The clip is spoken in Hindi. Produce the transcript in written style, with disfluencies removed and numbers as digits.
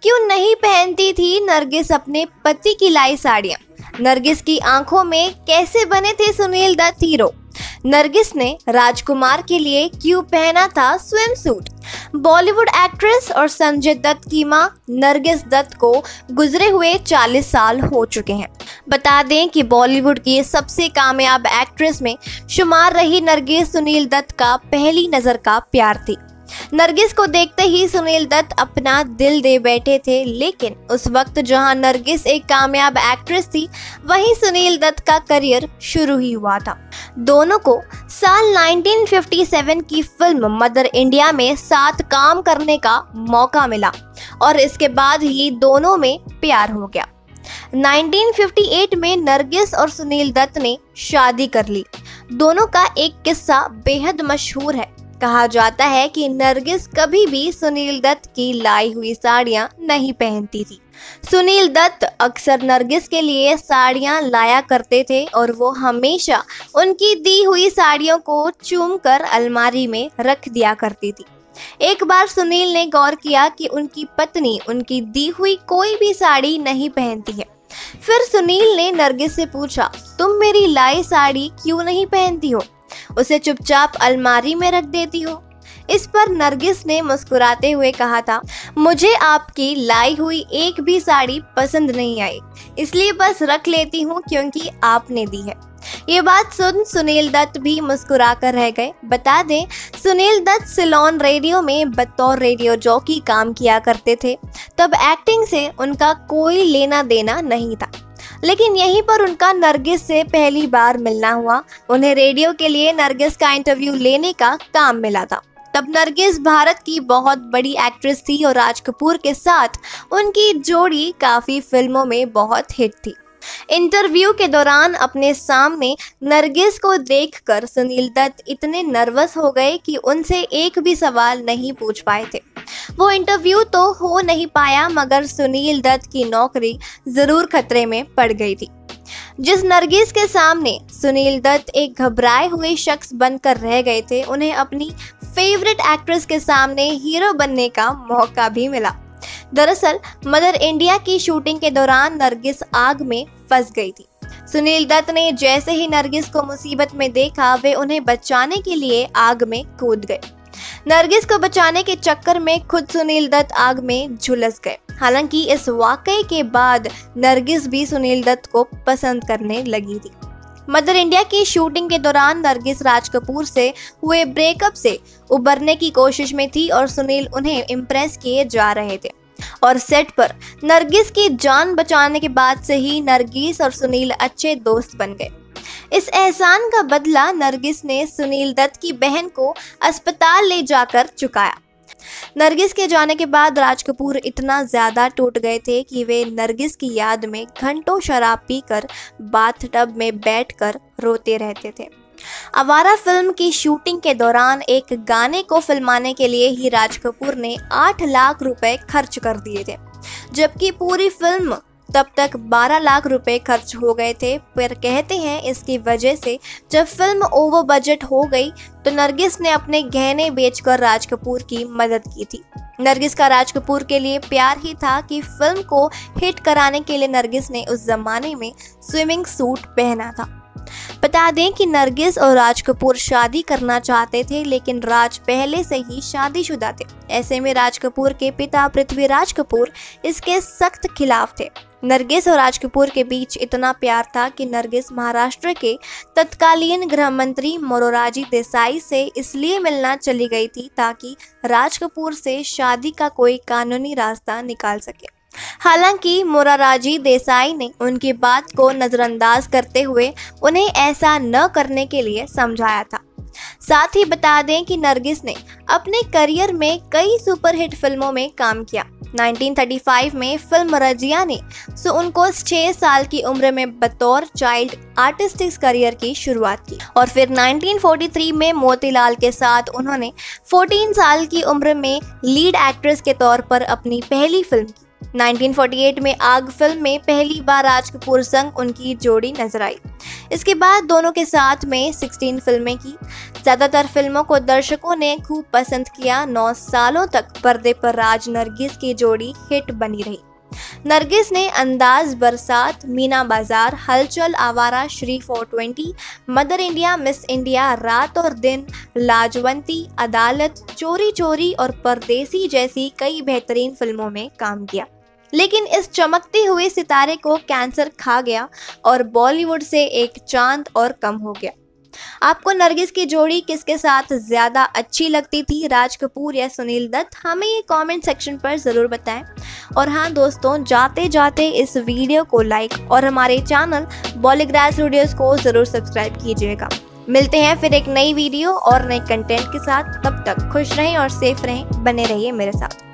क्यों नहीं पहनती थी नरगिस अपने पति की लाई साड़ियां? नरगिस की आंखों में कैसे बने थे सुनील दत्त हीरो? नरगिस ने राजकुमार के लिए क्यों पहना था स्विम सूट? बॉलीवुड एक्ट्रेस और संजय दत्त की मां नरगिस दत्त को गुजरे हुए 40 साल हो चुके हैं। बता दें कि बॉलीवुड की सबसे कामयाब एक्ट्रेस में शुमार रही नरगिस सुनील दत्त का पहली नजर का प्यार थी। नरगिस को देखते ही सुनील दत्त अपना दिल दे बैठे थे, लेकिन उस वक्त जहां नरगिस एक कामयाब एक्ट्रेस थी, वहीं सुनील दत्त का करियर शुरू ही हुआ था। दोनों को साल 1957 की फिल्म मदर इंडिया में साथ काम करने का मौका मिला और इसके बाद ही दोनों में प्यार हो गया। 1958 में नरगिस और सुनील दत्त ने शादी कर ली। दोनों का एक किस्सा बेहद मशहूर है। कहा जाता है कि नरगिस कभी भी सुनील दत्त की लाई हुई साड़ियां नहीं पहनती थी। सुनील दत्त अक्सर नरगिस के लिए साड़ियां लाया करते थे और वो हमेशा उनकी दी हुई साड़ियों को चूमकर अलमारी में रख दिया करती थी। एक बार सुनील ने गौर किया कि उनकी पत्नी उनकी दी हुई कोई भी साड़ी नहीं पहनती है। फिर सुनील ने नरगिस से पूछा, तुम मेरी लाई साड़ी क्यों नहीं पहनती हो? उसे चुपचाप अलमारी में रख देती हो? इस पर नरगिस ने मुस्कुराते हुए कहा था, मुझे आपकी लाई हुई एक भी साड़ी पसंद नहीं आई, इसलिए बस रख लेती हूँ क्योंकि आपने दी है। ये बात सुन सुनील दत्त भी मुस्कुरा कर रह गए। बता दें, सुनील दत्त सिलोन रेडियो में बतौर रेडियो जॉकी काम किया करते थे। तब एक्टिंग से उनका कोई लेना देना नहीं था, लेकिन यहीं पर उनका नरगिस से पहली बार मिलना हुआ। उन्हें रेडियो के लिए नरगिस का इंटरव्यू लेने का काम मिला था। तब नरगिस भारत की बहुत बड़ी एक्ट्रेस थी और राज कपूर के साथ उनकी जोड़ी काफ़ी फिल्मों में बहुत हिट थी। इंटरव्यू के दौरान अपने सामने नरगिस को देखकर सुनील दत्त इतने नर्वस हो गए कि उनसे एक भी सवाल नहीं पूछ पाए थे। वो इंटरव्यू तो हो नहीं पाया, मगर सुनील दत्त की नौकरी जरूर खतरे में पड़ गई थी। जिस नरगिस के सामने सुनील दत्त एक घबराए हुए शख्स बनकर रह गए थे, उन्हें अपनी फेवरेट एक्ट्रेस के सामने हीरो बनने का मौका भी मिला। दरअसल मदर इंडिया की शूटिंग के दौरान नरगिस आग में फंस गई थी। सुनील दत्त ने जैसे ही नरगिस को मुसीबत में देखा, वे उन्हें बचाने के लिए आग में कूद गए। नरगिस को बचाने के चक्कर में खुद सुनील दत्त आग में झुलस गए। हालांकि इस वाकये के बाद नरगिस भी सुनील दत्त को पसंद करने लगी थी। मदर इंडिया की शूटिंग के दौरान नरगिस राज कपूर से हुए ब्रेकअप से उबरने की कोशिश में थी और सुनील उन्हें इम्प्रेस किए जा रहे थे। और सेट पर नरगिस की जान बचाने के बाद से ही नरगिस और सुनील अच्छे दोस्त बन गए। इस एहसान का बदला नरगिस ने सुनील दत्त की बहन को अस्पताल ले जाकर चुकाया। नरगिस के जाने के बाद राज कपूर इतना ज्यादा टूट गए थे कि वे नरगिस की याद में घंटों शराब पीकर बाथटब में बैठकर रोते रहते थे। आवारा फिल्म की शूटिंग के दौरान एक गाने को फिल्माने के लिए ही राज कपूर ने 8 लाख रुपए खर्च कर दिए थे, जबकि पूरी फिल्म तब तक 12 लाख रुपए खर्च हो गए थे। पर कहते हैं इसकी वजह से जब फिल्म ओवर बजट हो गई तो नरगिस ने अपने गहने बेचकर राज कपूर की मदद की थी। नरगिस का राज कपूर के लिए प्यार ही था कि फिल्म को हिट कराने के लिए नरगिस ने उस जमाने में स्विमिंग सूट पहना था। बता दें कि नरगिस और राज कपूर शादी करना चाहते थे, लेकिन राज पहले से ही शादीशुदा थे। ऐसे में राज कपूर के पिता पृथ्वीराज कपूर इसके सख्त खिलाफ थे। नरगिस और राज कपूर के बीच इतना प्यार था कि नरगिस महाराष्ट्र के तत्कालीन गृह मंत्री मोरारजी देसाई से इसलिए मिलना चली गई थी ताकि राज कपूर से शादी का कोई कानूनी रास्ता निकाल सके। हालांकि मोरारजी देसाई ने उनकी बात को नजरअंदाज करते हुए उन्हें ऐसा न करने के लिए समझाया था। साथ ही बता दें कि नरगिस ने अपने करियर में कई सुपरहिट फिल्मों में काम किया। 1935 में फिल्म रजिया ने उनको 6 साल की उम्र में बतौर चाइल्ड आर्टिस्टिक करियर की शुरुआत की और फिर 1943 में मोतीलाल के साथ उन्होंने 14 साल की उम्र में लीड एक्ट्रेस के तौर पर अपनी पहली फिल्म की। 1948 में आग फिल्म में पहली बार राज कपूर संग उनकी जोड़ी नजर आई। इसके बाद दोनों के साथ में 16 फिल्में की। ज्यादातर फिल्मों को दर्शकों ने खूब पसंद किया। 9 सालों तक पर्दे पर राज नरगिस की जोड़ी हिट बनी रही। नरगिस ने अंदाज, बरसात, मीना बाजार, हलचल, आवारा, Shri 420, mother India, miss India, रात और दिन, लाजवंती, अदालत, चोरी चोरी और परदेसी जैसी कई बेहतरीन फिल्मों में काम किया। लेकिन इस चमकते हुए सितारे को कैंसर खा गया और बॉलीवुड से एक चांद और कम हो गया। आपको नरगिस की जोड़ी किसके साथ ज्यादा अच्छी लगती थी, राज कपूर या सुनील दत्त? हमें ये कमेंट सेक्शन पर जरूर बताएं। और हाँ दोस्तों, जाते जाते इस वीडियो को लाइक और हमारे चैनल बॉलीग्राज स्टूडियोज को जरूर सब्सक्राइब कीजिएगा। मिलते हैं फिर एक नई वीडियो और नए कंटेंट के साथ। तब तक खुश रहें और सेफ रहें, बने रहिए मेरे साथ।